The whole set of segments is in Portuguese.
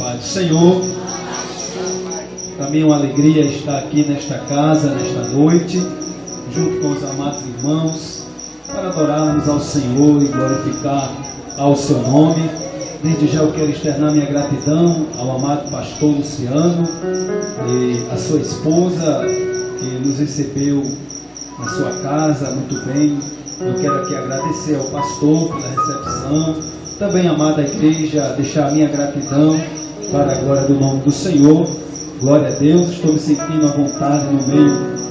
paz do Senhor. Para mim é uma alegria estar aqui nesta casa, nesta noite, junto com os amados irmãos, para adorarmos ao Senhor e glorificar ao seu nome. Desde já eu quero externar minha gratidão ao amado pastor Luciano e a sua esposa, que nos recebeu na sua casa muito bem. Eu quero aqui agradecer ao pastor pela recepção, também a amada igreja, deixar a minha gratidão para a glória do nome do Senhor. Glória a Deus, estou me sentindo à vontade no meio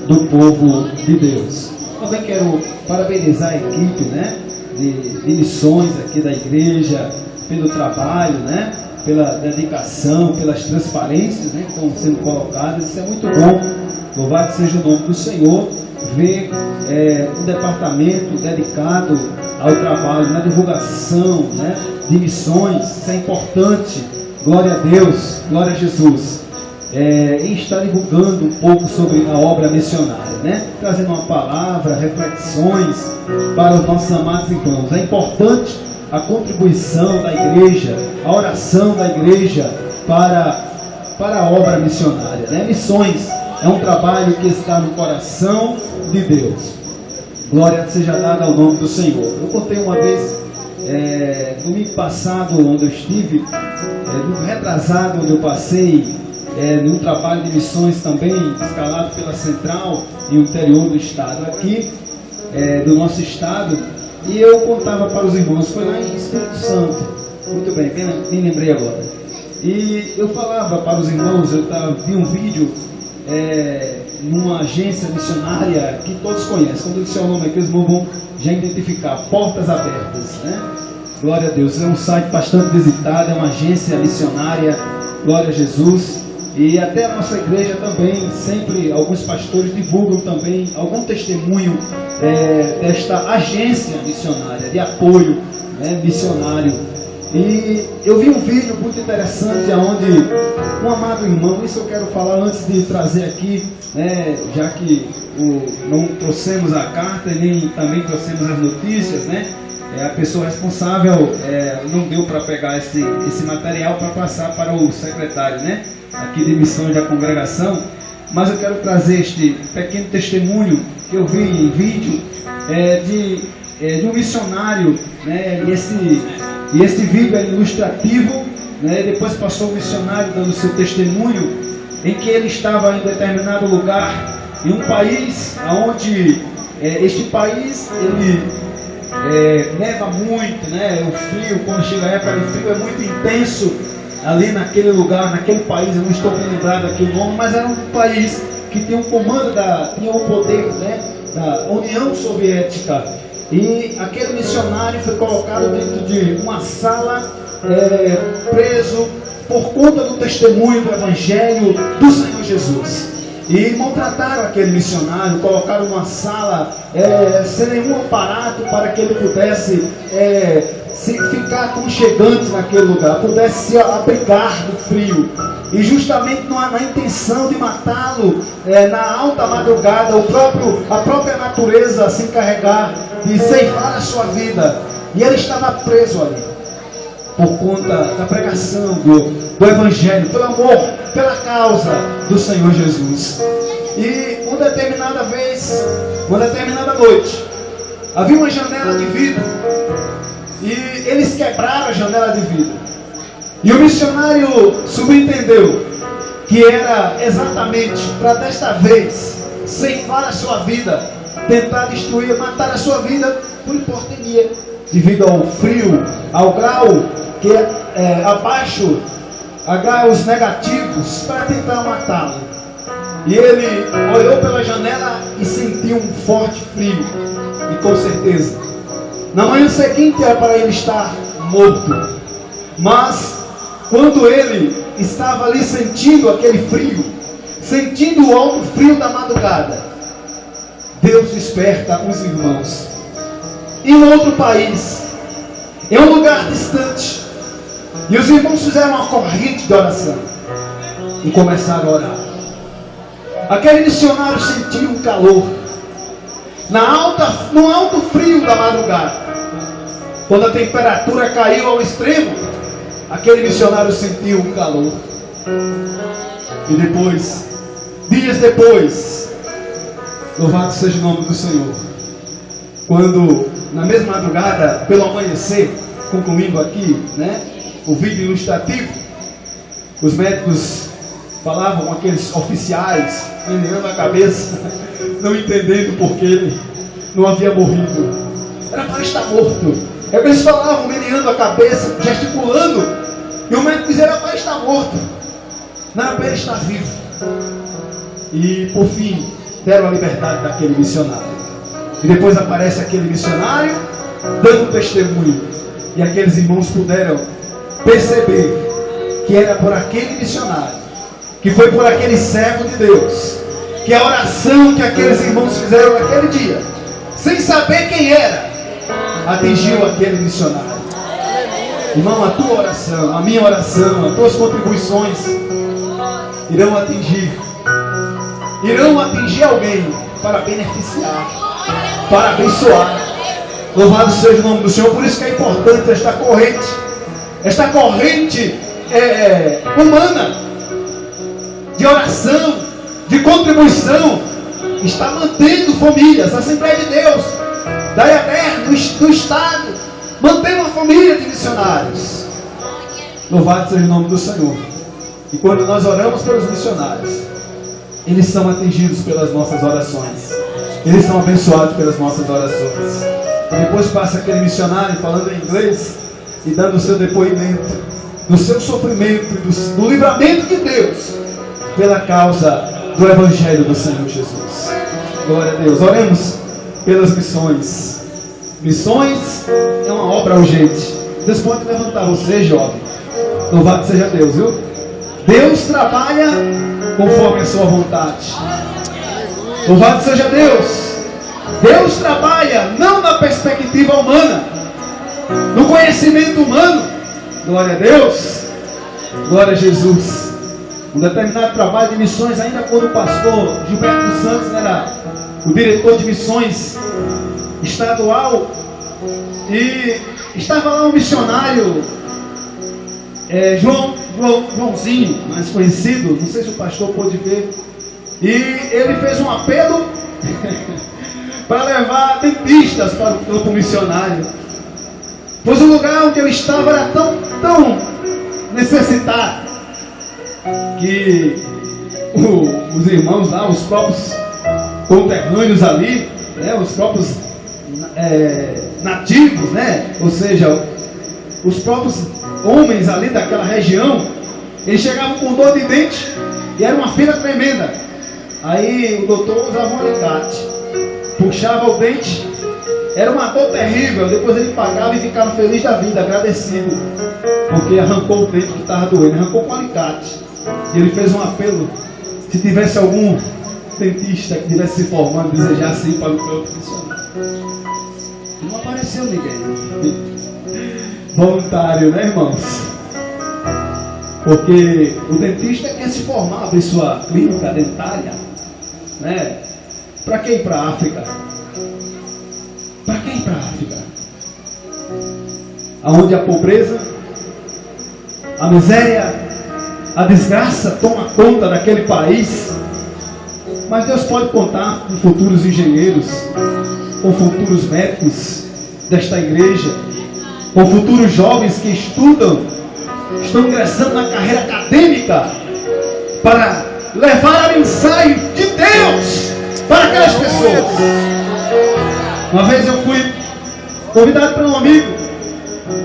do povo de Deus. Também quero parabenizar a equipe, de missões aqui da igreja, pelo trabalho, pela dedicação, pelas transparências, que estão sendo colocadas. Isso é muito bom. Louvado seja o nome do Senhor. Ver um departamento dedicado ao trabalho, na divulgação, de missões. Isso é importante. Glória a Deus, glória a Jesus. E está divulgando um pouco sobre a obra missionária, trazendo uma palavra, reflexões para os nossos amados irmãos. É importante a contribuição da igreja, a oração da igreja para a obra missionária. Missões é um trabalho que está no coração de Deus. Glória seja dada ao nome do Senhor. Eu contei uma vez, domingo passado, onde eu estive, no retrasado, onde eu passei, num trabalho de missões também, escalado pela Central, no interior do estado aqui, do nosso estado, e eu contava para os irmãos, foi lá em Espírito Santo, muito bem, me lembrei agora, e eu falava para os irmãos, eu vi um vídeo, numa agência missionária que todos conhecem. Quando eu disser o nome aqui, os irmãos vão já identificar, Portas Abertas, Glória a Deus, é um site bastante visitado, é uma agência missionária, glória a Jesus. E até a nossa igreja também, sempre alguns pastores divulgam também algum testemunho desta agência missionária, de apoio missionário. E eu vi um vídeo muito interessante onde um amado irmão, isso eu quero falar antes de trazer aqui, já que não trouxemos a carta e nem também trouxemos as notícias, a pessoa responsável não deu para pegar esse material para passar para o secretário, aqui de missões da congregação, mas eu quero trazer este pequeno testemunho que eu vi em vídeo de um missionário, e esse vídeo é ilustrativo, depois passou o missionário dando seu testemunho, em que ele estava em determinado lugar, em um país onde este país ele neva muito, o frio, quando chega a época de frio é muito intenso ali naquele lugar, naquele país. Eu não estou me lembrado aqui o nome, mas era um país que tinha um comando, tinha um poder da União Soviética. E aquele missionário foi colocado dentro de uma sala, preso por conta do testemunho do Evangelho do Senhor Jesus. E maltrataram aquele missionário, colocaram numa sala sem nenhum aparato para que ele pudesse ficar aconchegante naquele lugar, pudesse se abrigar do frio. E justamente na intenção de matá-lo, na alta madrugada, a própria natureza se encarregar de ceifar a sua vida. E ele estava preso ali, por conta da pregação do Evangelho, pelo amor, pela causa do Senhor Jesus. E uma determinada vez, uma determinada noite, havia uma janela de vidro, e eles quebraram a janela de vidro. E o missionário subentendeu que era exatamente para desta vez ceifar a sua vida, tentar destruir, matar a sua vida por hipotermia, devido ao frio, ao grau que abaixo, a graus negativos, para tentar matá-lo. E ele olhou pela janela e sentiu um forte frio, e com certeza na manhã seguinte era para ele estar morto. Mas quando ele estava ali sentindo aquele frio, sentindo o alto frio da madrugada, Deus desperta os irmãos em um outro país, em um lugar distante. E os irmãos fizeram uma corrente de oração e começaram a orar. Aquele missionário sentiu um calor no alto frio da madrugada. Quando a temperatura caiu ao extremo, aquele missionário sentiu o calor. E depois, dias depois, louvado seja o nome do Senhor, quando na mesma madrugada, pelo amanhecer, concluindo aqui, né, o vídeo ilustrativo, os médicos falavam com aqueles oficiais, meneando a cabeça, não entendendo porque ele não havia morrido. Era para estar morto. Eles falavam, meneando a cabeça, gesticulando, e o médico dizia, era para estar morto, não era para ele estar vivo. E por fim, deram a liberdade daquele missionário. E depois aparece aquele missionário dando testemunho. E aqueles irmãos puderam perceber que era por aquele missionário, que foi por aquele servo de Deus, que a oração que aqueles irmãos fizeram naquele dia, sem saber quem era, atingiu aquele missionário. Irmão, a tua oração, a minha oração, as tuas contribuições irão atingir alguém para beneficiar, para abençoar. Louvado seja o nome do Senhor. Por isso que é importante esta corrente humana, de oração, de contribuição, está mantendo famílias. A Assembleia de Deus da IADER, do Estado, mantém uma família de missionários. Louvado seja o nome do Senhor. E quando nós oramos pelos missionários, eles são atingidos pelas nossas orações, eles são abençoados pelas nossas orações. E depois passa aquele missionário falando em inglês e dando o seu depoimento do seu sofrimento e do livramento de Deus pela causa do Evangelho do Senhor Jesus. Glória a Deus. Oremos pelas missões. Missões é uma obra urgente. Deus pode levantar você, jovem. Louvado seja Deus, viu? Deus trabalha conforme a sua vontade. Louvado seja Deus. Deus trabalha não na perspectiva humana, no conhecimento humano. Glória a Deus. Glória a Jesus. Um determinado trabalho de missões, ainda quando o pastor Gilberto dos Santos era o diretor de missões estadual, e estava lá um missionário, Joãozinho, mais conhecido, não sei se o pastor pôde ver, e ele fez um apelo para levar dentistas para o campo missionário, pois o lugar onde eu estava era tão necessitado, que os irmãos lá, os próprios conterrâneos ali, né, os próprios nativos, né, ou seja, os próprios homens ali daquela região, eles chegavam com dor de dente e era uma fila tremenda. Aí o doutor usava um alicate, puxava o dente, era uma dor terrível. Depois ele pagava e ficava feliz da vida, agradecido, porque arrancou o dente que estava doendo, arrancou com um alicate. E ele fez um apelo: se tivesse algum dentista que estivesse se formando, desejasse ir para o campo missionário. Não apareceu ninguém voluntário, né, irmãos? Porque o dentista quer se formar, abrir sua clínica dentária, né? Para que ir para a África? Para que ir para a África? Aonde a pobreza, a miséria, a desgraça toma conta daquele país. Mas Deus pode contar com futuros engenheiros, com futuros médicos desta igreja, com futuros jovens que estão ingressando na carreira acadêmica para levar a mensagem de Deus para aquelas pessoas. Uma vez eu fui convidado por um amigo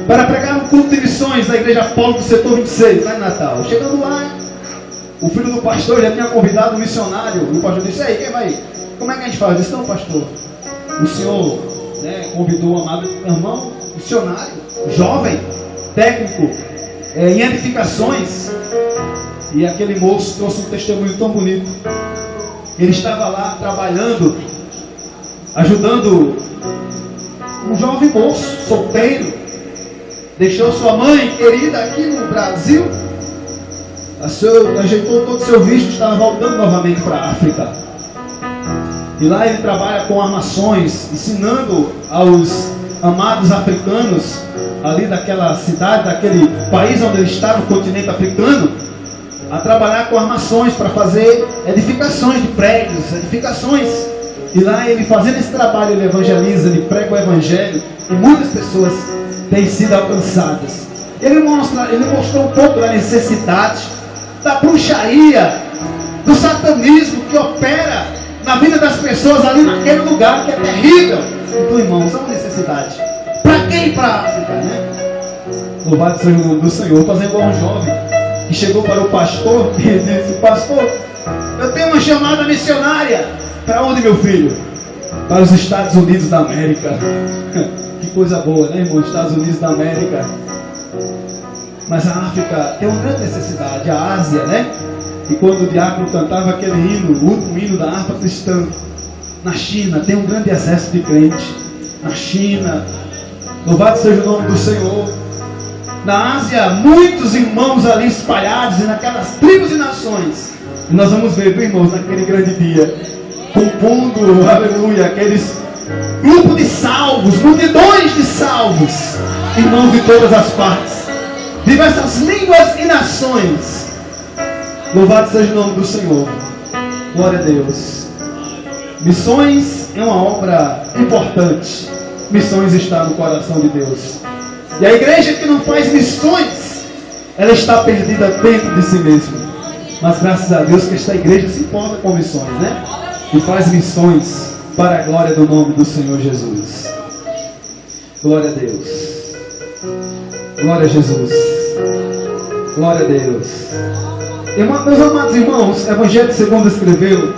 para pregar no culto de missões da igreja Apolo do setor 26, lá em Natal. Chegando lá, o filho do pastor já tinha convidado um missionário. E o pastor disse: "Ei, quem vai? Como é que a gente faz?" Eu disse: "Não, pastor, o senhor, né, convidou o amado irmão missionário, jovem, técnico, em edificações." E aquele moço trouxe um testemunho tão bonito. Ele estava lá trabalhando, ajudando um jovem moço, solteiro. Deixou sua mãe querida aqui no Brasil, ajeitou todo o seu visto, estava voltando novamente para a África. E lá ele trabalha com armações, ensinando aos amados africanos, ali daquela cidade, daquele país onde ele está, no continente africano, a trabalhar com armações para fazer edificações de prédios, edificações. E lá ele, fazendo esse trabalho, ele evangeliza, ele prega o evangelho, e muitas pessoas têm sido alcançadas. Ele mostrou um pouco da necessidade, da bruxaria, do satanismo que opera na vida das pessoas ali naquele lugar que é terrível. Então, irmãos, há uma necessidade. Para quem ir para a África, né? Louvado seja o nome do Senhor. Fazer igual um jovem que chegou para o pastor e disse: pastor, eu tenho uma chamada missionária. Para onde, meu filho? Para os Estados Unidos da América. Que coisa boa, né, irmão? Estados Unidos da América. Mas a África tem uma grande necessidade. A Ásia, né? E quando o diácono cantava aquele hino, o último hino da harpa cristã, na China tem um grande exército de crente. Na China, louvado seja o nome do Senhor. Na Ásia, muitos irmãos ali espalhados, e naquelas tribos e nações. E nós vamos ver, viu, irmãos, naquele grande dia, compondo, aleluia, aqueles grupos de salvos, multidões de salvos, irmãos de todas as partes, diversas línguas e nações. Louvado seja o nome do Senhor. Glória a Deus. Missões é uma obra importante. Missões está no coração de Deus. E a igreja que não faz missões, ela está perdida dentro de si mesma. Mas graças a Deus que esta igreja se importa com missões, né? E faz missões para a glória do nome do Senhor Jesus. Glória a Deus. Glória a Jesus. Glória a Deus. Meus amados irmãos, o Evangelho segundo escreveu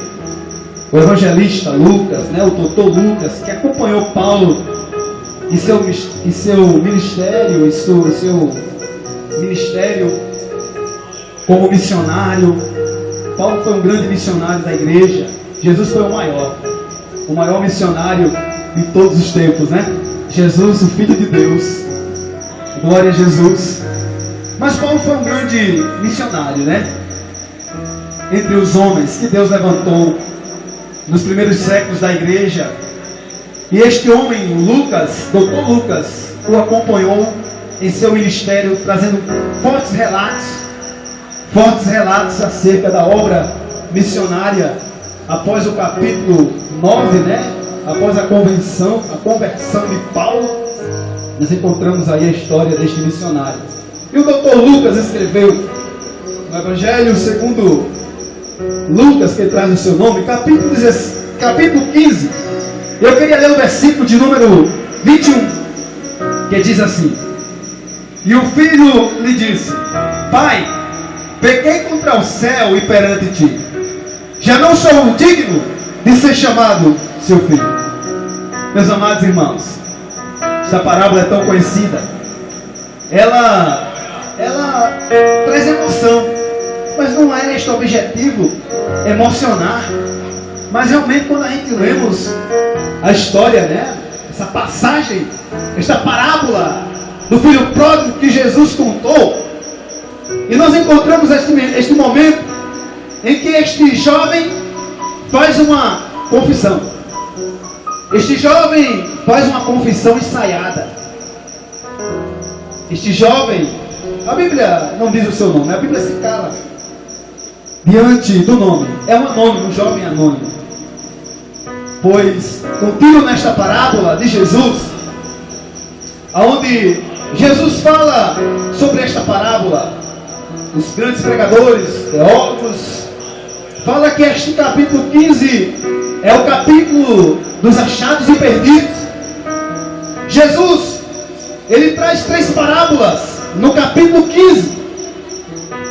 o evangelista Lucas, né, o doutor Lucas, que acompanhou Paulo em seu ministério como missionário. Paulo foi um grande missionário da igreja. Jesus foi o maior missionário de todos os tempos, né? Jesus, o Filho de Deus. Glória a Jesus. Mas Paulo foi um grande missionário, né? Entre os homens que Deus levantou nos primeiros séculos da igreja. E este homem, Lucas, doutor Lucas, o acompanhou em seu ministério, trazendo fortes relatos acerca da obra missionária. Após o capítulo 9, né? Após a conversão de Paulo, nós encontramos aí a história deste missionário. E o doutor Lucas escreveu no Evangelho segundo Lucas, que traz o seu nome, capítulo 15. Eu queria ler o versículo de número 21, que diz assim: e o filho lhe disse: pai, pequei contra o céu e perante ti, já não sou digno de ser chamado seu filho. Meus amados irmãos, esta parábola é tão conhecida. Ela traz emoção, mas não é este o objetivo, emocionar. Mas realmente quando a gente lemos a história, né, essa passagem, esta parábola do filho pródigo que Jesus contou, e nós encontramos este momento em que este jovem faz uma confissão. Este jovem faz uma confissão ensaiada. Este jovem, a Bíblia não diz o seu nome, a Bíblia se cala diante do nome. É um anônimo, um jovem anônimo. Pois, contido nesta parábola de Jesus, onde Jesus fala sobre esta parábola, os grandes pregadores, teólogos, fala que este capítulo 15 é o capítulo dos achados e perdidos. Jesus, ele traz 3 parábolas no capítulo 15,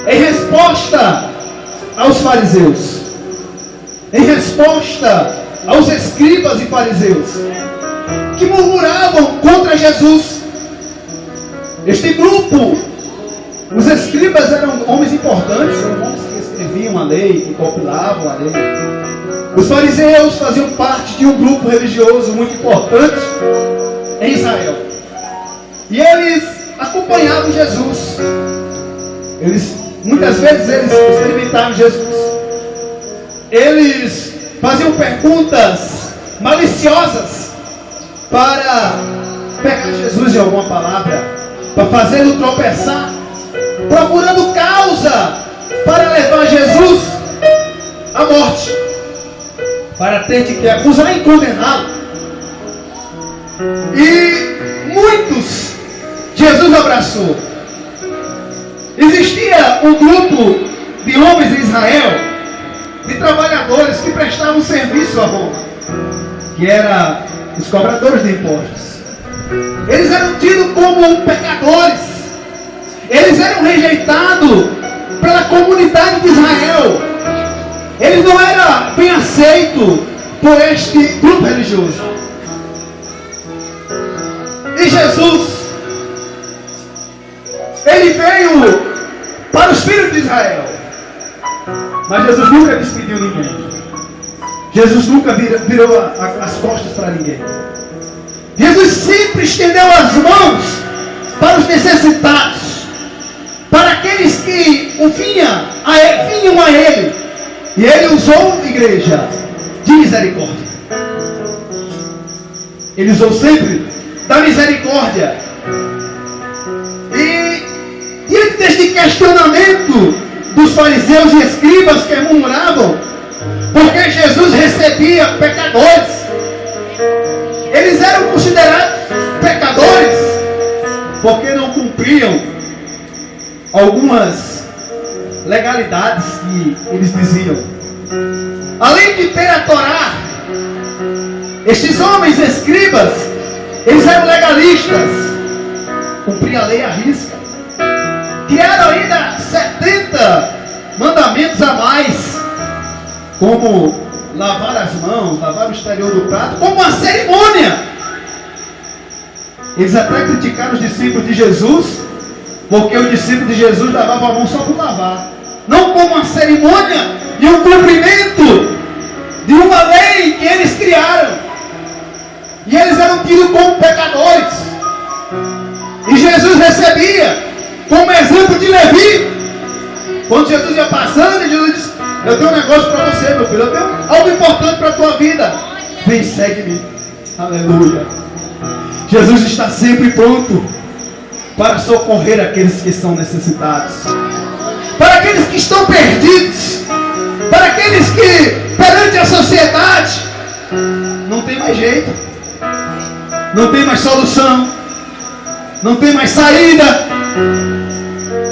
em resposta aos fariseus, em resposta aos escribas e fariseus, que murmuravam contra Jesus. Este grupo, os escribas eram homens importantes, eram homens que escreviam a lei, que compilavam a lei. Os fariseus faziam parte de um grupo religioso muito importante em Israel. E eles acompanhavam Jesus. Muitas vezes eles experimentaram Jesus. Eles faziam perguntas maliciosas para pegar Jesus em alguma palavra, para fazê-lo tropeçar, procurando causa para levar Jesus à morte, para ter de que acusar e condená-lo. E muitos Jesus abraçou. Existia um grupo de homens em Israel, de trabalhadores que prestavam serviço a Roma, que eram os cobradores de impostos. Eles eram tidos como pecadores. Eles eram rejeitados pela comunidade de Israel. Eles não eram bem aceitos por este grupo religioso. E Jesus, ele veio para os filhos de Israel. Mas Jesus nunca despediu ninguém. Jesus nunca virou as costas para ninguém. Jesus sempre estendeu as mãos para os necessitados, para aqueles que vinham a Ele. E Ele usou a igreja de misericórdia. Ele usou sempre da misericórdia. E diante deste questionamento dos fariseus e escribas que murmuravam, porque Jesus recebia pecadores, eles eram considerados pecadores porque não cumpriam algumas legalidades que eles diziam. Além de ter a Torá, estes homens escribas, eles eram legalistas, cumpriam a lei à risca. Criaram ainda 70 mandamentos a mais, como lavar as mãos, lavar o exterior do prato, como uma cerimônia. Eles até criticaram os discípulos de Jesus, porque os discípulos de Jesus lavavam a mão só por lavar, não como uma cerimônia e um cumprimento de uma lei que eles criaram. E eles eram tidos como pecadores. E Jesus recebia como exemplo de Levi. Quando Jesus ia passando, Jesus disse: eu tenho um negócio para você, meu filho, eu tenho algo importante para a tua vida. Vem, segue-me. Aleluia. Jesus está sempre pronto para socorrer aqueles que estão necessitados, para aqueles que estão perdidos, para aqueles que perante a sociedade não tem mais jeito, não tem mais solução, não tem mais saída,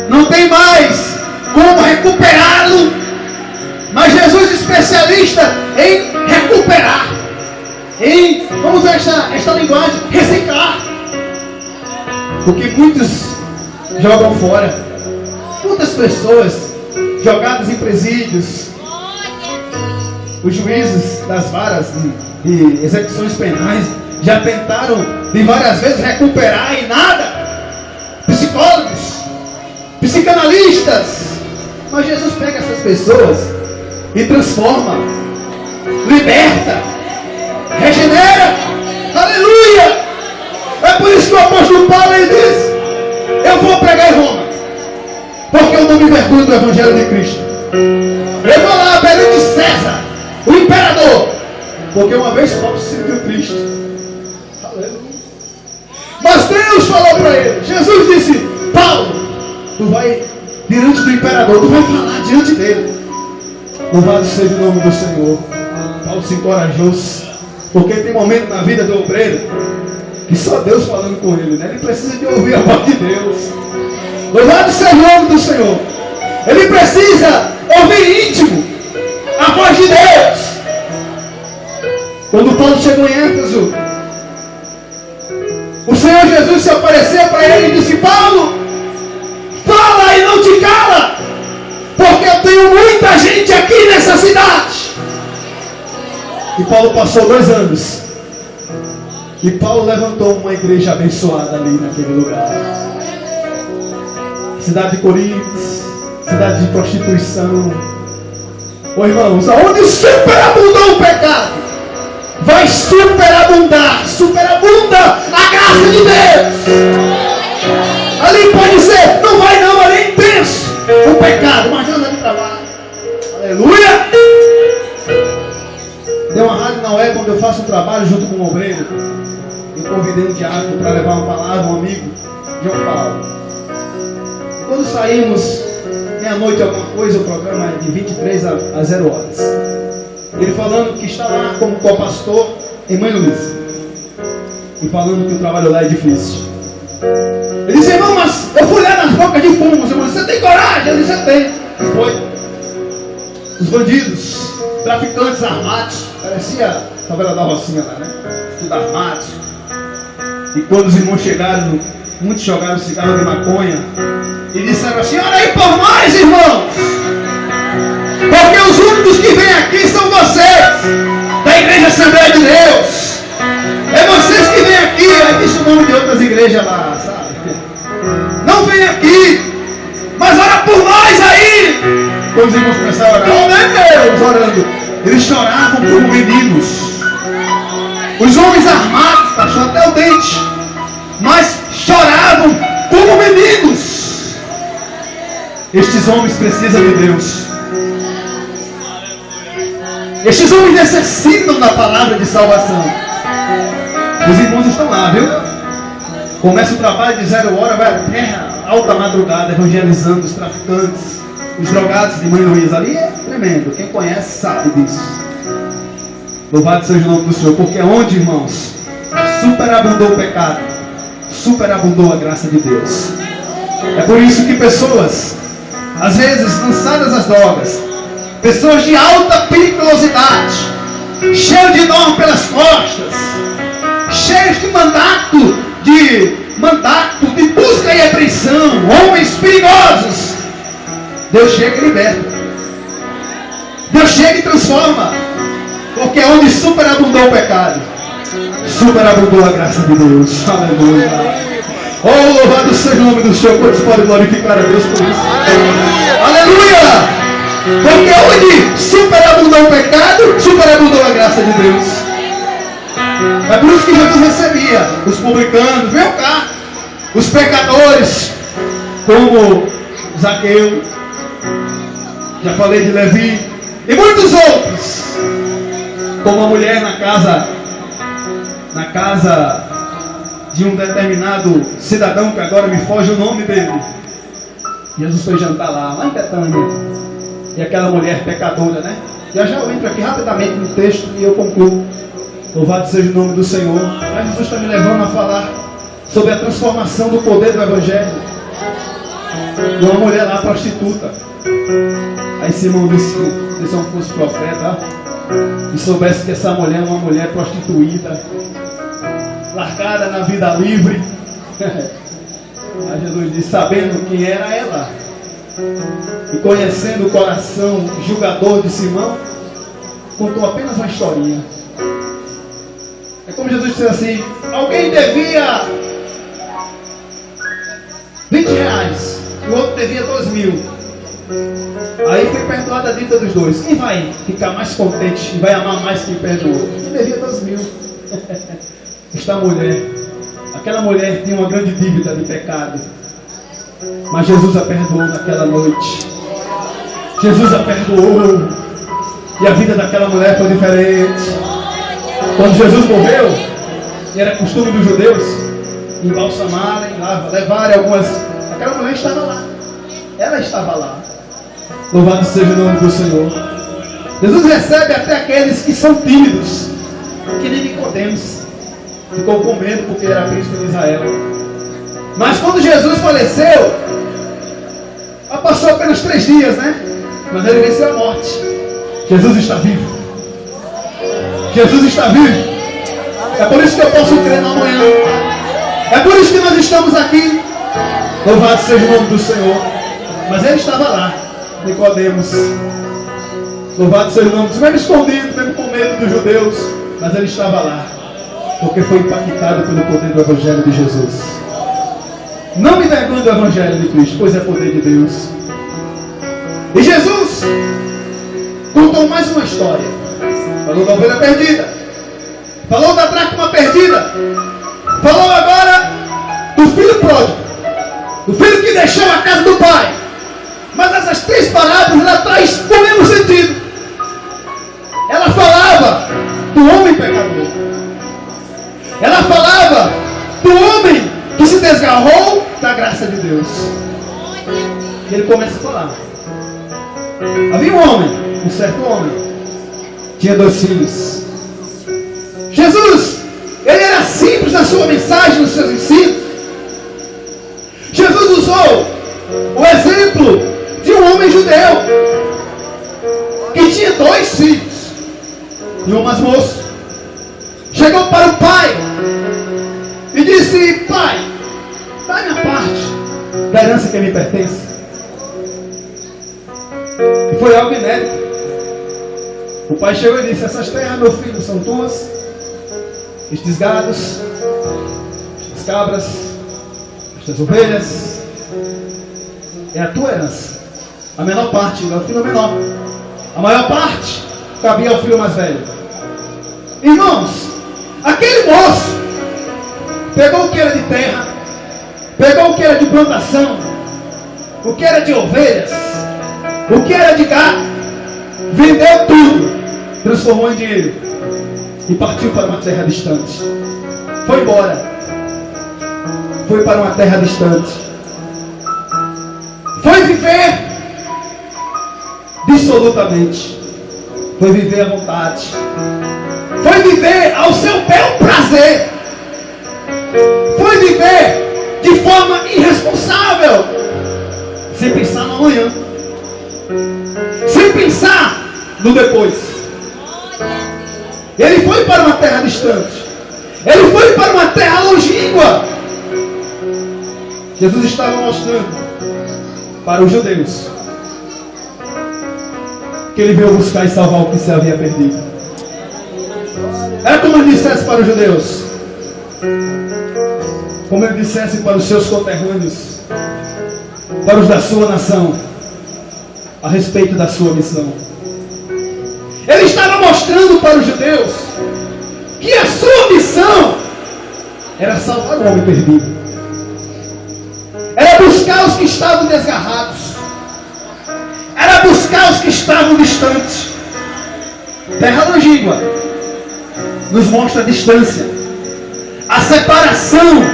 não tem mais como recuperá-lo. Mas Jesus é especialista em recuperar, em, vamos usar esta linguagem, reciclar. Porque muitos jogam fora. Muitas pessoas jogadas em presídios. Os juízes das varas de execuções penais já tentaram de várias vezes recuperar e nada. Psicólogos, psicanalistas. Mas Jesus pega essas pessoas e transforma, liberta, regenera. Aleluia! É por isso que o apóstolo Paulo ele diz: eu vou pregar em Roma, porque eu não me vergonho do evangelho de Cristo. Eu vou lá perante César, o imperador, porque uma vez Paulo serviu Cristo. Aleluia! Mas Deus falou para ele, Jesus disse: Paulo, tu vai diante do imperador, tu vai falar diante dele. Louvado seja o nome do Senhor. Paulo se encorajou, porque tem momento na vida do obreiro que só Deus falando com ele, né? Ele precisa de ouvir a voz de Deus. Louvado seja o nome do Senhor. Ele precisa ouvir íntimo a voz de Deus. Quando Paulo chegou em Éfeso, o Senhor Jesus se apareceu para ele e disse: Paulo, fala e não te cala, porque eu tenho muita gente aqui nessa cidade. E Paulo passou 2 anos. E Paulo levantou uma igreja abençoada ali naquele lugar. Cidade de Corinto, cidade de prostituição. Ô irmãos, aonde superabundou o pecado, vai superabundar a graça de Deus. Ali pode ser, não vai não, ali é intenso o pecado, mas anda de trabalho. Aleluia! Tem uma rádio na web onde eu faço um trabalho junto com um obreiro. eu convidei um diácono para levar uma palavra, um amigo, João Paulo. E quando saímos, meia-noite alguma coisa, o programa é de 23 a 0 horas. Ele falando que está lá como co-pastor em Mãe Luísa. E falando que o trabalho lá é difícil. Ele disse, irmão, mas eu fui lá nas bocas de fumo. Você tem coragem? Eu disse, eu tenho. E foi. Os bandidos, traficantes armados, parecia a favela da Rocinha lá, né? Tudo armados. E quando os irmãos chegaram, muitos jogaram cigarro de maconha e disseram assim, olha aí por nós, irmãos, porque os únicos que vêm aqui são vocês, da Igreja Assembleia de Deus. É vocês que vêm aqui. Aí disse o nome de outras igrejas lá, sabe? Não vem aqui, mas ora por nós aí. Quando os irmãos começaram a orar, oh meu Deus, orando, eles choravam como meninos. Os homens armados, passou até o dente, mas choravam como meninos. Estes homens precisam de Deus. Estes homens necessitam da palavra de salvação. Os irmãos estão lá, viu? Começa o trabalho de 0 hora, vai até a alta madrugada, evangelizando os traficantes, os drogados de Mãe Luísa. Ali é tremendo, quem conhece sabe disso. Louvado seja o nome do Senhor, porque onde, irmãos, superabundou o pecado, superabundou a graça de Deus. É por isso que pessoas, às vezes lançadas às drogas, pessoas de alta periculosidade, cheios de dor pelas costas, cheios de mandato de busca e apreensão, homens perigosos, Deus chega e liberta. Deus chega e transforma. Porque onde superabundou o pecado, superabundou a graça de Deus. Aleluia. Oh, louvado seja o nome do Senhor. Quantos podem glorificar a Deus por isso? Aleluia. Porque onde superabundou o pecado, superabundou a graça de Deus. É por isso que Jesus recebia os publicanos, vem cá, os pecadores, como Zaqueu, já falei de Levi, e muitos outros, como a mulher na casa de um determinado cidadão, que agora me foge o nome dele. Jesus foi jantar lá em Betânia, e aquela mulher pecadora, né? Já eu entro aqui rapidamente no texto e eu concluo. Louvado seja o nome do Senhor. Mas Jesus está me levando a falar sobre a transformação do poder do Evangelho. De uma mulher lá, prostituta. Aí Simão disse, se eu fosse profeta, e soubesse que essa mulher é uma mulher prostituída, largada na vida livre. Aí Jesus disse, sabendo quem era ela, e conhecendo o coração julgador de Simão, contou apenas uma historinha. É como Jesus disse assim, alguém devia 20 reais, o outro devia 2.000. Aí foi perdoada a dívida dos dois. Quem vai ficar mais contente e vai amar mais quem perdoou? Quem devia 2.000. Esta mulher, aquela mulher tinha uma grande dívida de pecado, mas Jesus a perdoou naquela noite. Jesus a perdoou, e a vida daquela mulher foi diferente. Quando Jesus morreu, e era costume dos judeus embalsamarem, levarem algumas. Aquela mulher estava lá. Ela estava lá. Louvado seja o nome do Senhor. Jesus recebe até aqueles que são tímidos, que nem Nicodemos. Ficou com medo porque era príncipe de Israel. Mas quando Jesus faleceu, passou apenas 3 dias, né? Mas ele venceu a morte. Jesus está vivo. Jesus está vivo. É por isso que eu posso crer no amanhã. É por isso que nós estamos aqui. Louvado seja o nome do Senhor. Mas ele estava lá, Nicodemos. Louvado seja o nome do Senhor. Mesmo escondido, mesmo com medo dos judeus. Mas ele estava lá, porque foi impactado pelo poder do Evangelho de Jesus. Não me envergonhe do Evangelho de Cristo, pois é poder de Deus. E Jesus contou mais uma história. Falou da ovelha perdida, falou da dracma perdida, falou agora do filho pródigo, do filho que deixou a casa do pai. Mas essas 3 parábolas ela traz o mesmo sentido. Ela falava do homem pecador, ela falava irmãos. E ele começa a falar. Havia um certo homem, tinha 2 filhos. Jesus, ele era simples na sua mensagem, nos seus ensinos. Jesus usou o exemplo de um homem judeu que tinha 2 filhos e um mais moço. Chegou para o pai e disse: pai, dá minha parte da herança que me pertence. E foi algo inédito. O pai chegou e disse: essas terras, meu filho, são tuas. Estes gados, estas cabras, estas ovelhas, é a tua herança. A menor parte é o filho menor. A maior parte cabia ao filho mais velho. Irmãos, aquele moço pegou o que era de terra, pegou o que era de plantação, o que era de ovelhas, o que era de gado, vendeu tudo, transformou em dinheiro e partiu para uma terra distante. Foi embora. Foi para uma terra distante. Foi viver dissolutamente. Foi viver à vontade. Foi viver ao seu bel prazer. Foi viver de forma irresponsável, sem pensar no amanhã, sem pensar no depois. Ele foi para uma terra distante. Ele foi para uma terra longínqua. Jesus estava mostrando para os judeus que ele veio buscar e salvar o que se havia perdido. Era como ele dissesse para os judeus, como ele dissesse para os seus conterrâneos, para os da sua nação, a respeito da sua missão. Ele estava mostrando para os judeus que a sua missão era salvar o homem perdido. Era buscar os que estavam desgarrados. Era buscar os que estavam distantes. Terra longínqua nos mostra a distância, a separação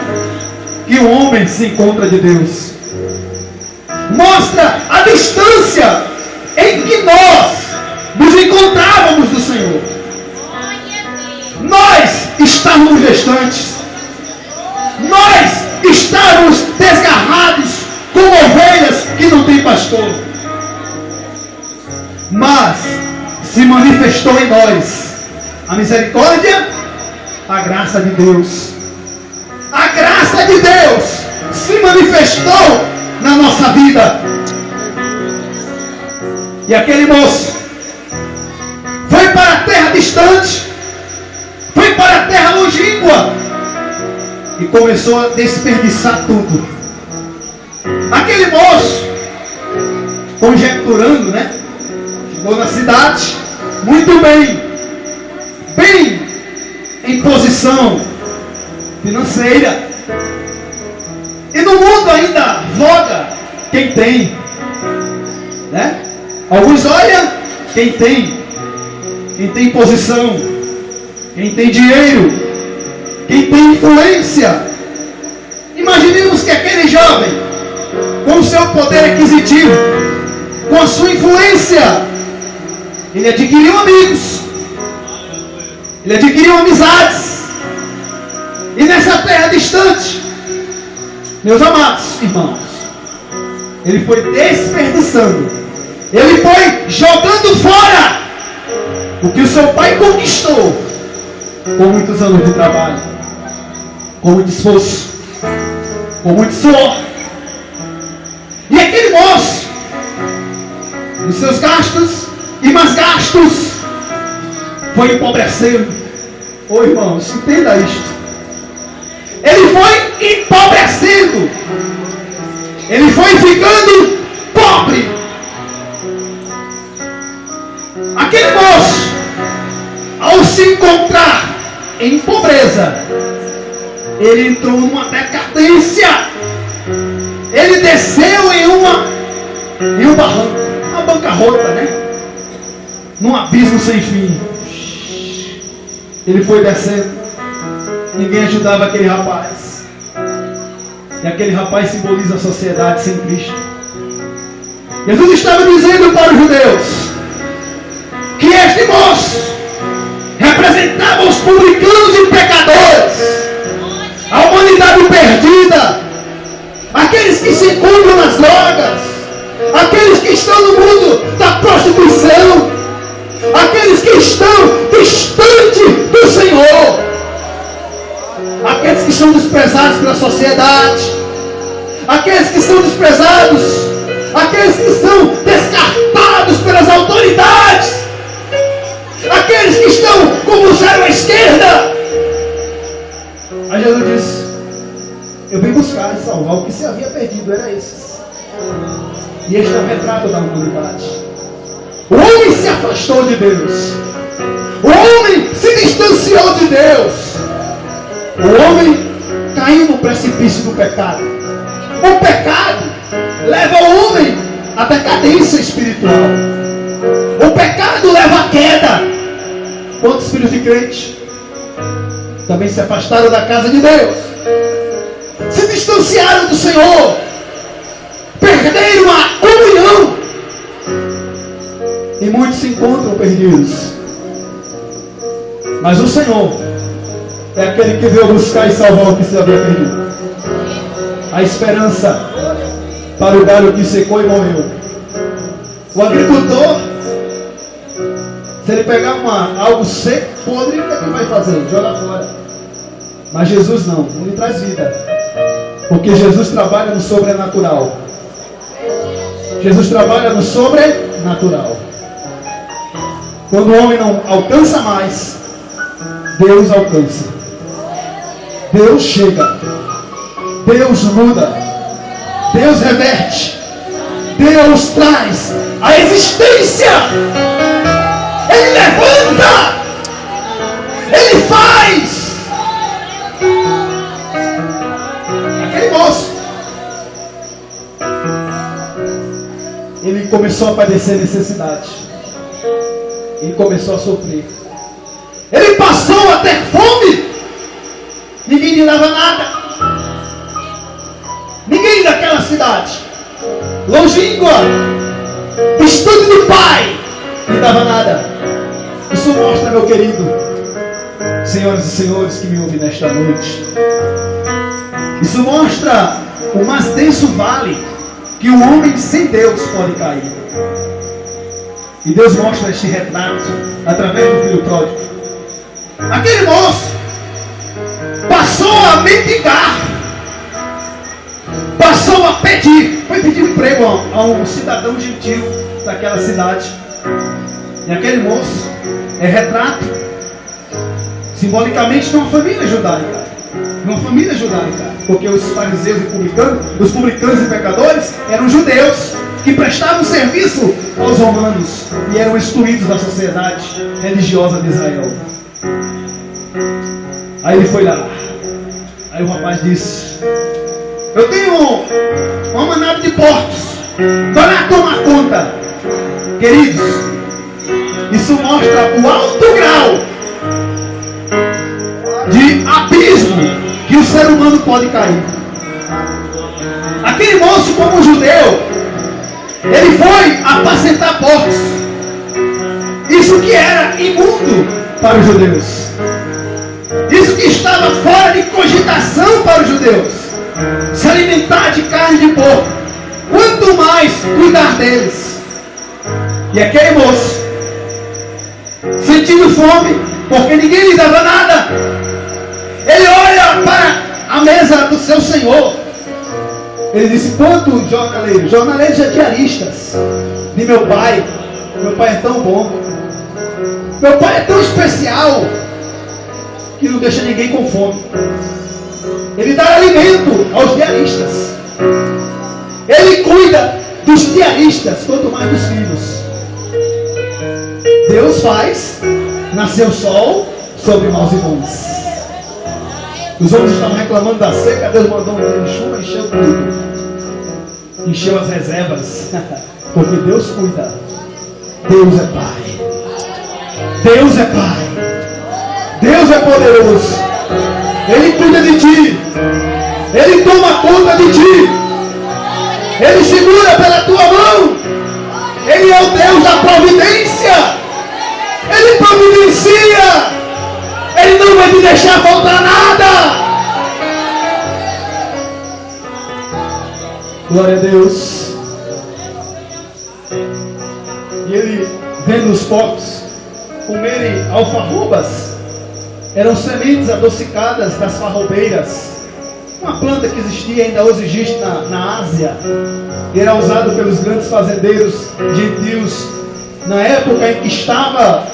que o homem se encontra de Deus. Mostra a distância em que nós nos encontrávamos do Senhor. Nós estávamos distantes. Nós estávamos desgarrados, como ovelhas que não têm pastor. Mas se manifestou em nós a misericórdia, a graça de Deus. A graça de Deus se manifestou na nossa vida. E aquele moço foi para a terra distante, foi para a terra longínqua e começou a desperdiçar tudo. Aquele moço, conjecturando, chegou na cidade muito bem em posição financeira, e no mundo ainda voga quem tem, Alguns olham quem tem posição, quem tem dinheiro, quem tem influência. Imaginemos que aquele jovem, com o seu poder aquisitivo, com a sua influência, ele adquiriu amigos, ele adquiriu amizades, e nessa terra distante, meus amados irmãos, ele foi desperdiçando, ele foi jogando fora o que o seu pai conquistou com muitos anos de trabalho, com muito esforço, com muito suor. E aquele moço, os seus gastos e mais gastos, foi empobrecendo. Ô irmãos, entenda isto. Ele foi empobrecendo. Ele foi ficando pobre. Aquele moço, ao se encontrar em pobreza, ele entrou numa decadência. Ele desceu em um barranco, uma bancarrota, num abismo sem fim. Ele foi descendo. Ninguém ajudava aquele rapaz. E aquele rapaz simboliza a sociedade sem Cristo. Jesus estava dizendo para os judeus que este moço representava os publicanos e pecadores, a humanidade perdida, aqueles que se encontram nas drogas, aqueles que estão no mundo da prostituição, aqueles que estão distantes do Senhor, aqueles que são desprezados pela sociedade, aqueles que são desprezados, aqueles que são descartados pelas autoridades, aqueles que estão como zero à esquerda. Aí Jesus disse: eu vim buscar e salvar o que se havia perdido, era esses. E este é o retrato da humanidade. O homem se afastou de Deus, o homem se distanciou de Deus, o homem caiu no precipício do pecado. O pecado leva o homem à decadência espiritual. O pecado leva à queda. Quantos filhos de crente também se afastaram da casa de Deus, se distanciaram do Senhor, perderam a comunhão, e muitos se encontram perdidos. Mas o Senhor é aquele que veio buscar e salvar o que se havia perdido. A esperança para o galho que secou e morreu. O agricultor, se ele pegar algo seco, podre, o que ele vai fazer? Joga fora. Mas Jesus não, ele traz vida. Porque Jesus trabalha no sobrenatural. Jesus trabalha no sobrenatural. Quando o homem não alcança mais, Deus alcança. Deus chega. Deus muda. Deus reverte. Deus traz a existência. Ele levanta. Ele faz. Aquele moço, ele começou a padecer necessidade. Ele começou a sofrer. Ele passou a ter fome. Ninguém lhe dava nada. Ninguém daquela cidade, longínqua, distante do Pai, lhe dava nada. Isso mostra, meu querido, senhoras e senhores que me ouvem nesta noite, isso mostra o mais denso vale que um homem sem Deus pode cair. E Deus mostra este retrato através do filho pródigo. Aquele moço passou a mendigar, passou a pedir, foi pedir emprego a um cidadão gentil daquela cidade. E aquele moço é retrato simbolicamente de uma família judaica. Uma família judaica, porque os fariseus e publicanos, os publicanos e pecadores eram judeus que prestavam serviço aos romanos e eram excluídos da sociedade religiosa de Israel. Aí ele foi lá. Aí o rapaz disse: eu tenho uma manada de porcos, vai lá tomar conta. Queridos, isso mostra o alto grau de abismo que o ser humano pode cair. Aquele moço, como judeu, ele foi apacentar porcos. Isso que era imundo para os judeus, isso que estava fora de cogitação para os judeus, se alimentar de carne de porco, quanto mais cuidar deles. E aquele moço, sentindo fome, porque ninguém lhe dava nada, ele olha para a mesa do seu senhor. Ele disse: quanto jornaleiros? Jornaleiros é diaristas de meu pai. Meu pai é tão bom, meu pai é tão especial, que não deixa ninguém com fome. Ele dá alimento aos diaristas. Ele cuida dos diaristas, quanto mais dos filhos. Deus faz nascer o sol sobre maus e bons. Os homens estavam reclamando da seca, Deus mandou um chuva, encheu tudo, encheu as reservas, porque Deus cuida. Deus é Pai. Deus é Pai. Deus é poderoso. Ele cuida de ti. Ele toma conta de ti. Ele segura pela tua mão. Ele é o Deus da providência. Ele providencia. Ele não vai te deixar faltar nada. Glória a Deus. E ele vendo os porcos comerem alfarrobas. Eram sementes adocicadas das farroubeiras. Uma planta que existia, ainda hoje existe na Ásia. Era usado pelos grandes fazendeiros gentios. Na época em que estava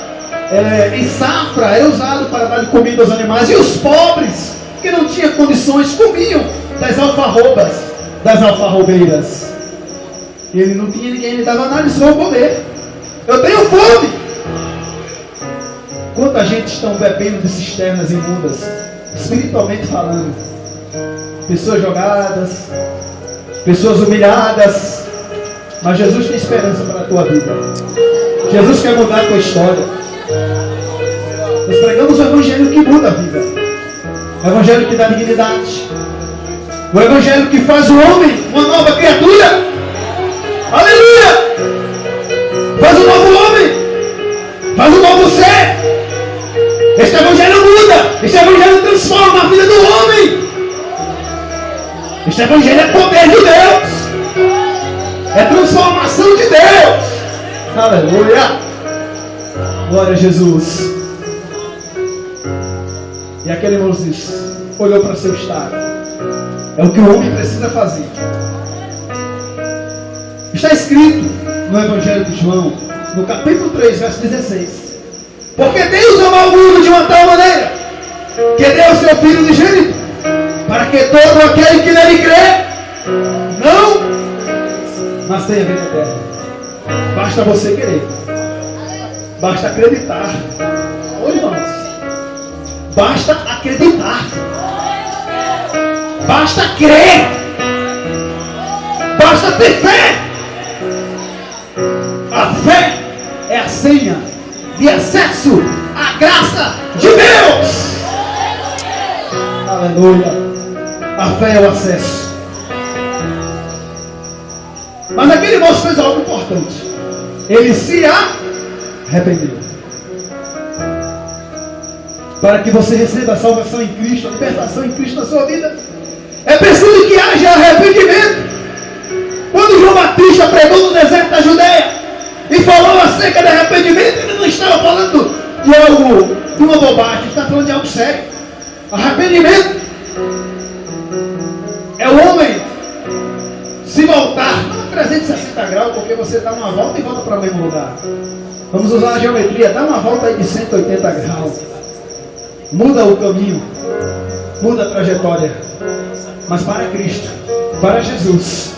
em safra, era usado para dar de comida aos animais. E os pobres, que não tinham condições, comiam das alfarrobas, das alfarrobeiras. E ele não tinha ninguém, ele dava nada, eles vão comer. Eu tenho fome. Quanta gente estão bebendo de cisternas imundas, espiritualmente falando. Pessoas jogadas, pessoas humilhadas. Mas Jesus tem esperança para a tua vida. Jesus quer mudar a tua história. Nós pregamos o evangelho que muda a vida. O evangelho que dá dignidade. O evangelho que faz o homem uma nova criatura. Aleluia! Faz um novo homem. Faz um novo ser. Este evangelho muda. Este evangelho transforma a vida do homem. Este evangelho é poder de Deus. É transformação de Deus. Aleluia. Glória a Jesus. E aquele moço olhou para seu estado. É o que o homem precisa fazer. Está escrito no Evangelho de João, no capítulo 3, verso 16. Porque Deus amou o mundo de uma tal maneira que deu o seu Filho unigênito, para que todo aquele que nele crê não, mas tenha vida eterna. Basta você querer. Basta acreditar. Ô irmãos, basta acreditar. Basta crer. Basta ter fé. A fé é a senha de acesso à graça de Deus. Aleluia. A fé é o acesso. Mas aquele moço fez algo importante. Ele se arrependeu. Para que você receba a salvação em Cristo, a libertação em Cristo na sua vida, é preciso que haja arrependimento. Quando João Batista pregou no deserto da Judeia e falou acerca de arrependimento, ele não estava falando de algo, de uma bobagem, ele está falando de algo sério. Arrependimento é o homem se voltar, não 360 graus, porque você dá uma volta e volta para o mesmo lugar. Vamos usar a geometria, dá uma volta aí de 180 graus. Muda o caminho, muda a trajetória, mas para Cristo, para Jesus.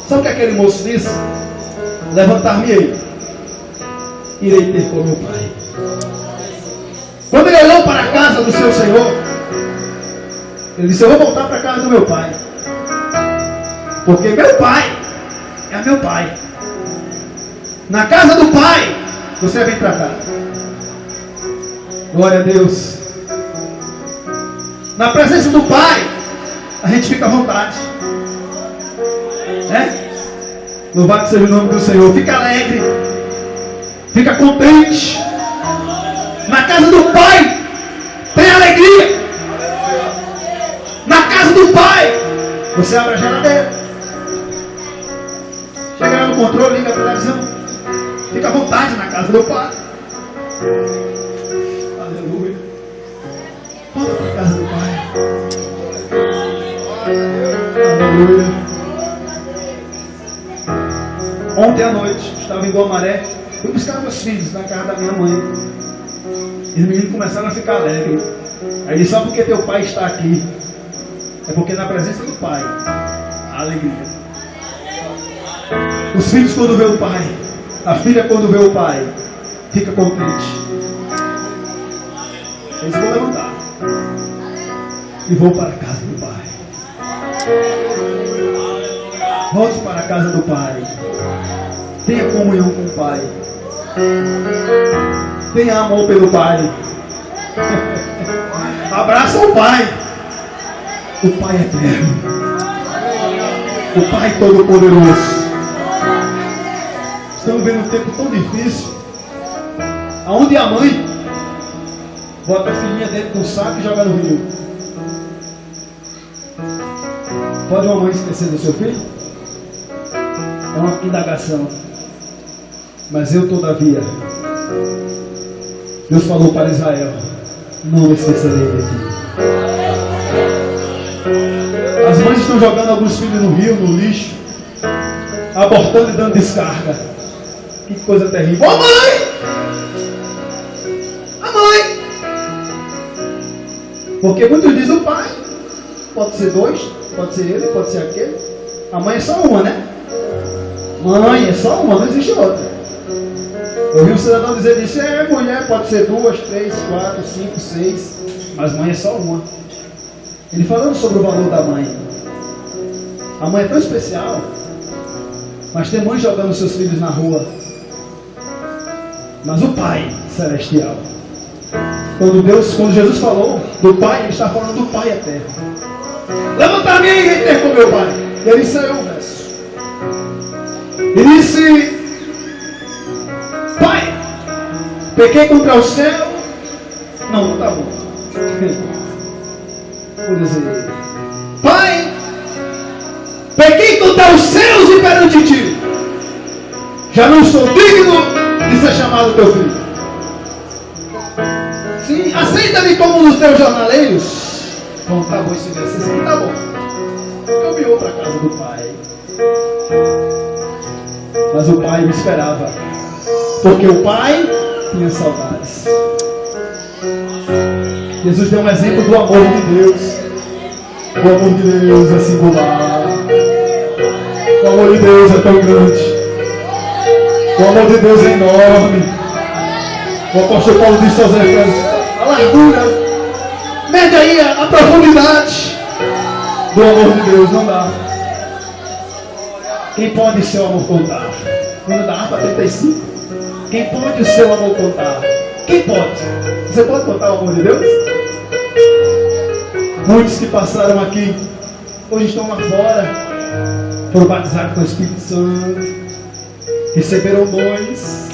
Sabe o que aquele moço disse? Levantar-me-ei, irei ter com meu Pai. Quando ele olhou para a casa do seu Senhor, ele disse: eu vou voltar para a casa do meu Pai, porque meu Pai é meu Pai. Na casa do Pai você vem para cá. Glória a Deus. Na presença do Pai a gente fica à vontade. Louvado seja o nome do Senhor. Fica alegre, fica contente. Na casa do Pai tem alegria. Na casa do Pai você abre a geladeira, chega lá no controle, liga a televisão, fica à vontade na casa do Pai. Aleluia. Volta para a casa do Pai. Aleluia. Ontem à noite, estava em Guamaré, fui buscar meus filhos na casa da minha mãe. E os meninos começaram a ficar alegres. Aí disse: só porque teu pai está aqui. É porque na presença do Pai há alegria. Os filhos quando vê o pai, a filha quando vê o pai, fica contente. Eles vão levantar e vão para a casa do Pai. Volte para a casa do Pai. Tenha comunhão com o Pai. Tenha amor pelo Pai. Abraça o Pai. o Pai eterno, o Pai todo-poderoso. Estamos vendo um tempo tão difícil, aonde a mãe bota a filhinha dentro de um saco e joga no rio. Pode uma mãe esquecer do seu filho? É uma indagação. Mas eu, todavia, Deus falou para Israel: não esquecerei de ti. As mães estão jogando alguns filhos no rio, no lixo, abortando e dando descarga. Que coisa terrível. Ô mãe! A mãe! Porque muitos dizem o pai. Pode ser dois, pode ser ele, pode ser aquele. A mãe é só uma, né? Mãe é só uma, não existe outra. Eu vi um cidadão dizer isso: mulher pode ser 2, 3, 4, 5, 6, mas mãe é só uma. Ele falando sobre o valor da mãe. A mãe é tão especial, mas tem mãe jogando seus filhos na rua. Mas o Pai celestial, quando Jesus falou do Pai, ele está falando do Pai eterno. Levanta a minha e interrompeu meu Pai. Ele encerrou o verso. Ele disse: Pai, pequei contra o céu. Não está bom. Vou dizer: Pai, pequei contra os céus e perante ti. Já não sou digno de ser chamado teu filho. Sim, aceita-me como um dos teus jornaleiros. Bom, tá bom esse verso assim, tá bom. Caminhou para a casa do pai. Mas o pai me esperava, porque o pai tinha saudades. Jesus deu um exemplo do amor de Deus. O amor de Deus é singular. O amor de Deus é tão grande. O amor de Deus é enorme. O apóstolo Paulo disse aos Efésios: a largura, mede aí a profundidade do amor de Deus. Não dá. Quem pode o seu amor contar? Quando dá para 35. Quem pode o seu amor contar? Quem pode? Você pode contar o amor de Deus? Muitos que passaram aqui hoje estão lá fora, foram batizados com o Espírito Santo, receberam dons,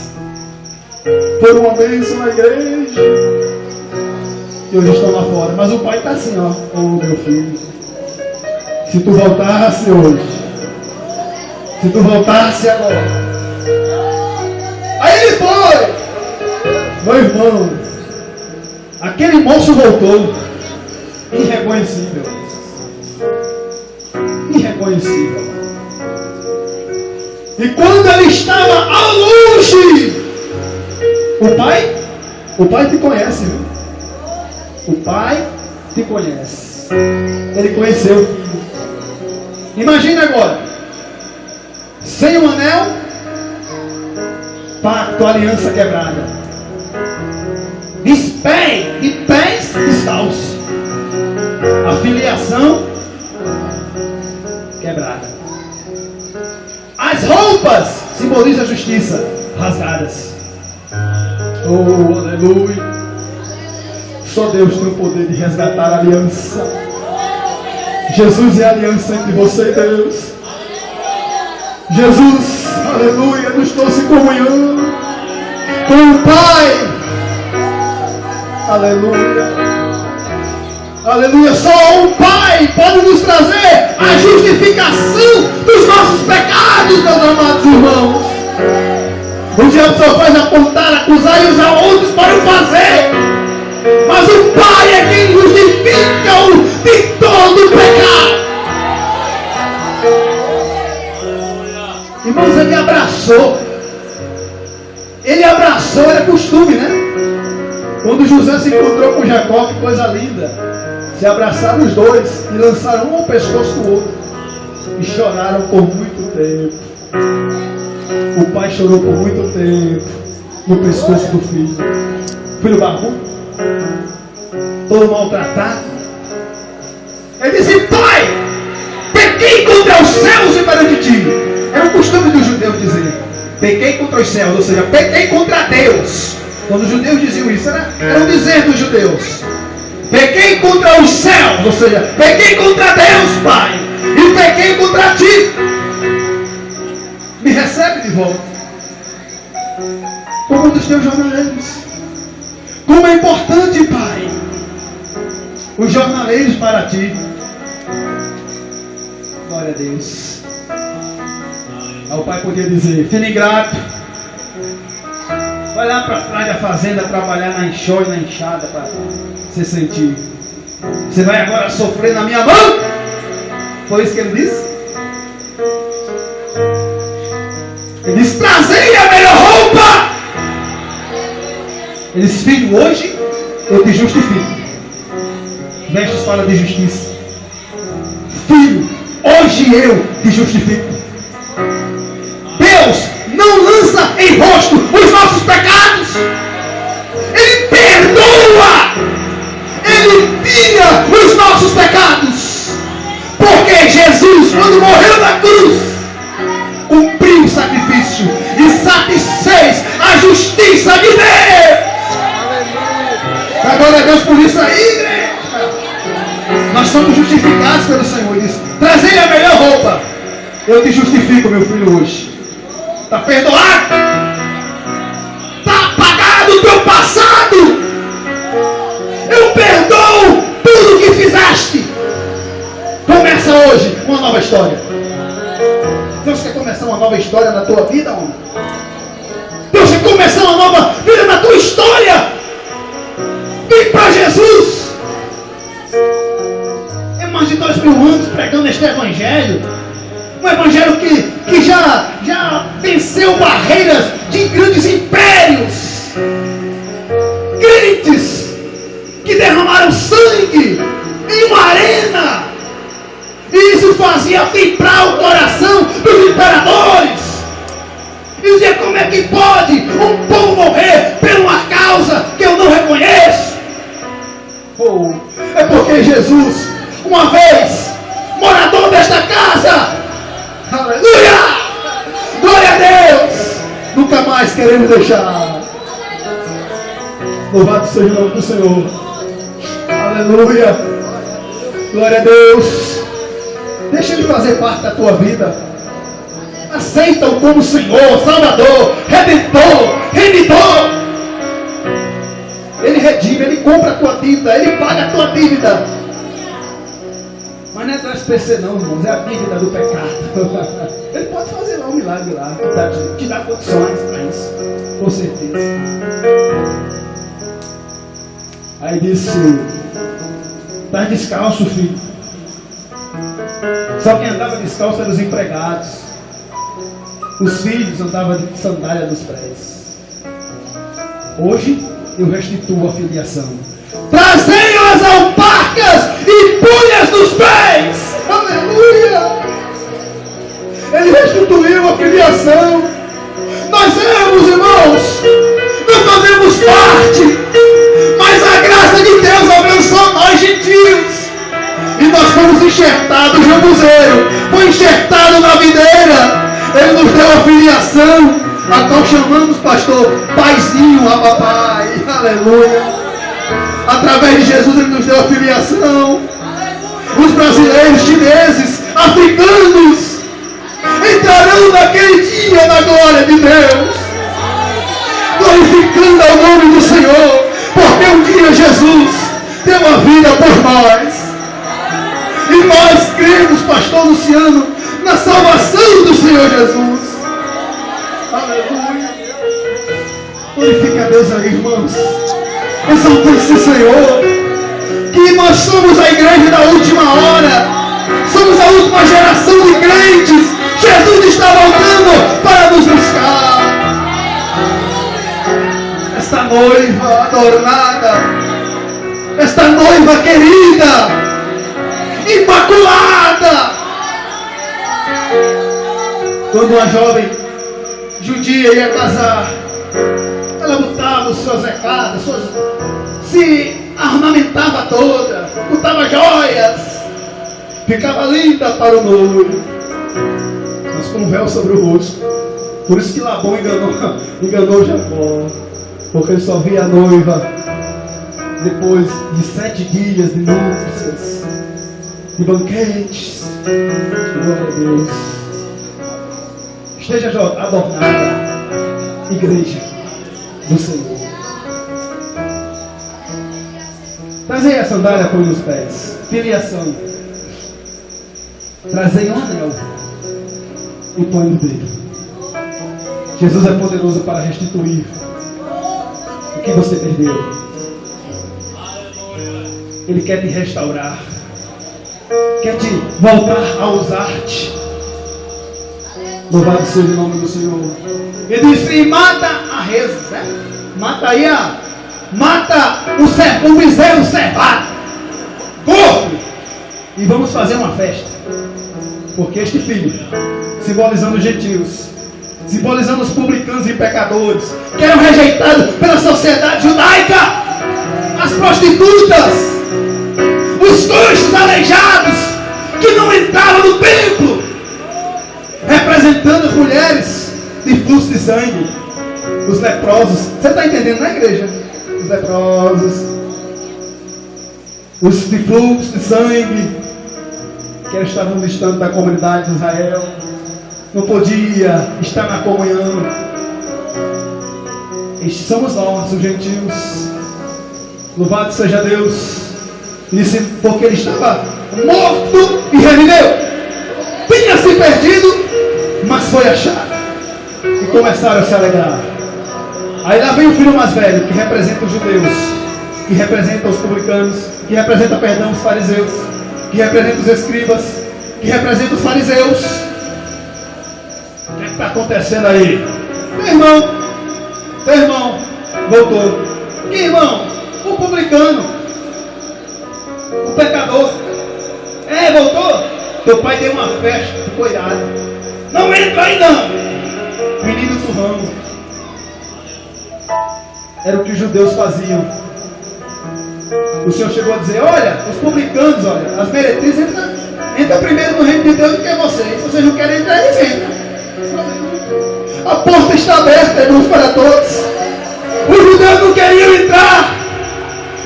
foram uma bênção na igreja e hoje estão lá fora. Mas o pai está assim, ó: oh meu filho, se tu voltasse hoje, se tu voltasse agora. Aí ele foi. Meu irmão, aquele moço voltou irreconhecível. Irreconhecível. E quando ele estava ao longe, o pai te conhece, viu? O pai te conhece. Ele conheceu o filho. Imagina agora, sem um anel, pacto, aliança quebrada. De pés descalços. A filiação quebrada. As roupas simbolizam a justiça, rasgadas. Oh, aleluia. Só Deus tem o poder de resgatar a aliança. Jesus é a aliança entre você e Deus. Jesus, aleluia, nos trouxe comunhão com o Pai. Aleluia. Aleluia. Só o Pai pode nos trazer a justificação dos nossos pecados, meus amados irmãos. O diabo só faz apontar, acusar e usar outros para o fazer. Mas o Pai é quem justifica-o de todo o pecado. Irmãos, ele abraçou. Era costume, né? Quando José se encontrou com Jacó, que coisa linda. Se abraçaram os dois e lançaram um ao pescoço do outro. E choraram por muito tempo. O pai chorou por muito tempo no pescoço do filho. Filho barbudo, todo maltratado. Ele disse: Pai, pequei contra os céus e perante ti. Era o costume dos judeus dizer: pequei contra os céus, ou seja, pequei contra Deus. Quando os judeus diziam isso, era um dizer dos judeus: pequei contra os céus, ou seja, pequei contra Deus, Pai, e pequei contra Ti. Me recebe de volta. Como dos Teus jornaleiros. Como é importante, Pai, os jornaleiros para Ti. Glória a Deus. Aí o pai podia dizer: filho ingrato, vai lá para trás da fazenda trabalhar na enxó e na enxada para você sentir. Você vai agora sofrer na minha mão. Foi isso que ele disse? Ele disse: trazei a melhor roupa. Ele disse: filho, hoje eu te justifico. Veste espada de justiça. Filho, hoje eu te justifico. Deus não lança em rosto os nossos pecados. Ele perdoa. Ele tira os nossos pecados. Porque Jesus, quando morreu na cruz, cumpriu o sacrifício e satisfez a justiça de Deus. Agora é Deus por isso aí, igreja. Nós somos justificados pelo Senhor. Ele diz: trazei a melhor roupa. Eu te justifico, meu filho, hoje. Está perdoado. Está apagado o teu passado. Eu perdoo tudo que fizeste. Começa hoje uma nova história. Deus quer começar uma nova história na tua vida, homem? Deus quer começar uma nova vida na tua história. Vem para Jesus. É mais de 2000 anos pregando este evangelho. Um evangelho que já venceu barreiras de grandes impérios. Crentes que derramaram sangue em uma arena. E isso fazia vibrar o coração dos imperadores. E dizia: como é que pode um povo morrer por uma causa que eu não reconheço? Oh, é porque Jesus, uma vez, morador desta casa, aleluia, glória a Deus, nunca mais queremos deixar. Louvado seja o nome do Senhor. Aleluia, glória a Deus. Deixa Ele fazer parte da tua vida. Aceita-o como Senhor, Salvador, Redentor, Remidor. Ele redime, Ele compra a tua dívida, Ele paga a tua dívida. Mas não é do SPC não, irmãos, é a dívida do pecado. Ele pode fazer lá um milagre lá, te dá condições para isso, com certeza. Aí disse: estás descalço, filho. Só quem andava descalço eram os empregados. Os filhos andavam de sandália nos pés. Hoje eu restituo a filiação. Trazei as alpacas e punhas nos pés. Aleluia. Ele restituiu a filiação. Nós éramos, irmãos, não fazemos parte, mas a graça de Deus abençoou nós, gentios. E nós fomos enxertados no buzeiro, foi enxertado na videira. Ele nos deu a filiação, a qual chamamos, pastor, paizinho, a papai. Aleluia. Através de Jesus Ele nos deu a filiação. Os brasileiros, chineses, africanos entrarão naquele dia na glória de Deus, glorificando ao nome do Senhor, porque um dia Jesus deu a vida por nós. E nós cremos, pastor Luciano, na salvação do Senhor Jesus. Aleluia. Glorifica a Deus aí, irmãos. Exalta esse Senhor. Que nós somos a igreja da última hora. Somos a última geração de crentes. Jesus está voltando para nos buscar. Esta noiva adornada, esta noiva querida, imaculada. Quando uma jovem judia ia casar, ela botava os seus recados, se ornamentava toda, botava joias, ficava linda para o noivo, mas com um véu sobre o rosto. Por isso que Labão enganou Jacó, porque ele só via a noiva depois de 7 dias de núpcias, de banquetes, glória a Deus, esteja adornada, igreja do Senhor. Trazei a sandália, põe nos pés. Filiação. Trazei um anel e põe no dedo. Jesus é poderoso para restituir o que você perdeu. Ele quer te restaurar. Quer te voltar a usar-te. Louvado seja o nome do Senhor. Ele disse: e mata a reza, né? Mata aí mata o bezerro cevado, corpo, e vamos fazer uma festa. Porque este filho, simbolizando os gentios, simbolizando os publicanos e pecadores, que eram rejeitados pela sociedade judaica, as prostitutas, os coxos aleijados, que não entravam no templo, representando as mulheres de fluxo de sangue, os leprosos. Você está entendendo, né, igreja? Os leprosos, os de fluxo de sangue, que estavam distante da comunidade de Israel, não podia estar na comunhão. Estes somos nós, os gentios. Louvado seja Deus. Disse, porque ele estava morto e reviveu. Tinha se perdido, mas foi achado. E começaram a se alegrar. Aí lá vem o filho mais velho, que representa os judeus, que representa os publicanos, que representa, perdão, os fariseus, que representa os escribas, que representa os fariseus. O que é que está acontecendo aí? Teu irmão voltou. Que irmão? O publicano, o pecador. Voltou? Teu pai deu uma festa, cuidado. Não entra aí não. Menino surrando. Era o que os judeus faziam. O Senhor chegou a dizer: olha, os publicanos, olha, as meretrizes entra primeiro no reino de Deus do que vocês. Se vocês não querem entrar, eles entram. A porta está aberta, irmãos, para todos. Os judeus não queriam entrar.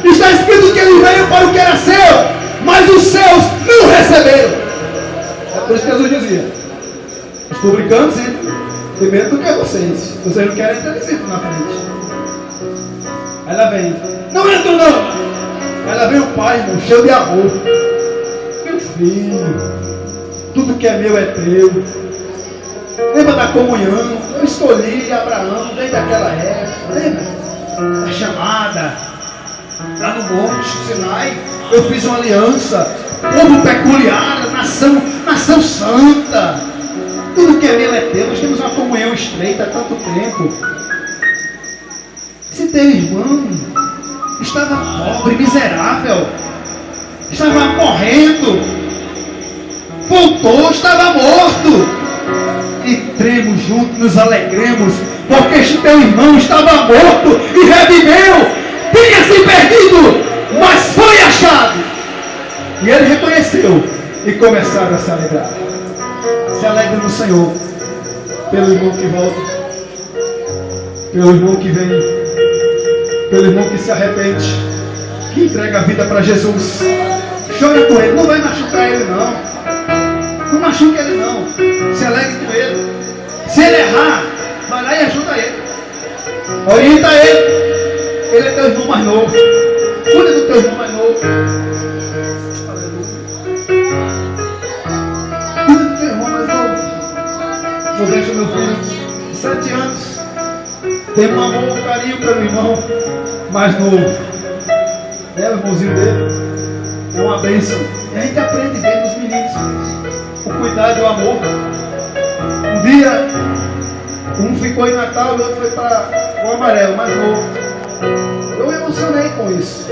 Está escrito que ele veio para o que era seu, mas os seus não receberam. É por isso que Jesus dizia: os publicanos entram primeiro do que vocês. Se vocês não querem entrar, eles entram na frente. Aí lá vem: não entro não. Aí lá vem o pai, irmão, cheio de amor. Meu filho, tudo que é meu é teu. Lembra da comunhão? Eu escolhi Abraão desde aquela época. Lembra? Da chamada. Lá no Monte Sinai. Eu fiz uma aliança. Povo peculiar, nação santa. Tudo que é meu é teu. Nós temos uma comunhão estreita há tanto tempo. Esse teu irmão estava pobre, miserável. Estava morrendo. Voltou, estava morto. Entremos juntos, nos alegremos, porque este teu irmão estava morto e reviveu. Tinha se perdido, mas foi achado. E ele reconheceu e começaram a se alegrar. Se alegra no Senhor pelo irmão que volta, pelo irmão que vem, pelo irmão que se arrepende, que entrega a vida para Jesus. Chora com ele, não vai machucar ele não. Não machuque ele não. Se alegre com ele. Se ele errar, vai lá e ajuda ele. Orienta ele. Ele é teu irmão mais novo. Cuida do teu irmão mais novo. Cuida do teu irmão mais novo. Eu vejo meu filho de 7 anos. Tem um amor, um carinho pelo irmão mais novo. O irmãozinho dele é uma bênção. E a gente aprende dele dos meninos. O cuidado e o amor. Um dia, um ficou em Natal e o outro foi para o amarelo, mais novo. Eu me emocionei com isso.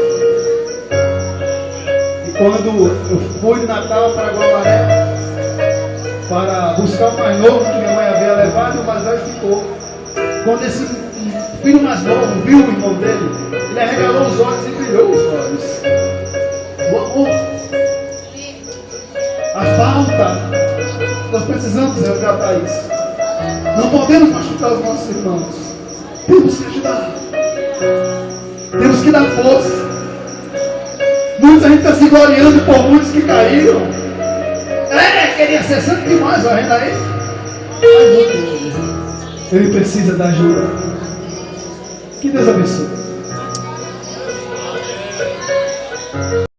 E quando eu fui de Natal para o amarelo, para buscar o mais novo que minha mãe havia levado, o mais velho ficou. Quando esse filho mais novo viu o irmão dele, ele arregalou os olhos e brilhou os olhos. O amor. A falta, nós precisamos resgatar isso. Não podemos machucar os nossos irmãos. Temos que ajudar. Temos que dar força. Muitos a gente está se gloriando por muitos que caíram. Queria ser santo demais, ó, renda aí. Ele precisa da ajuda. Que Deus abençoe.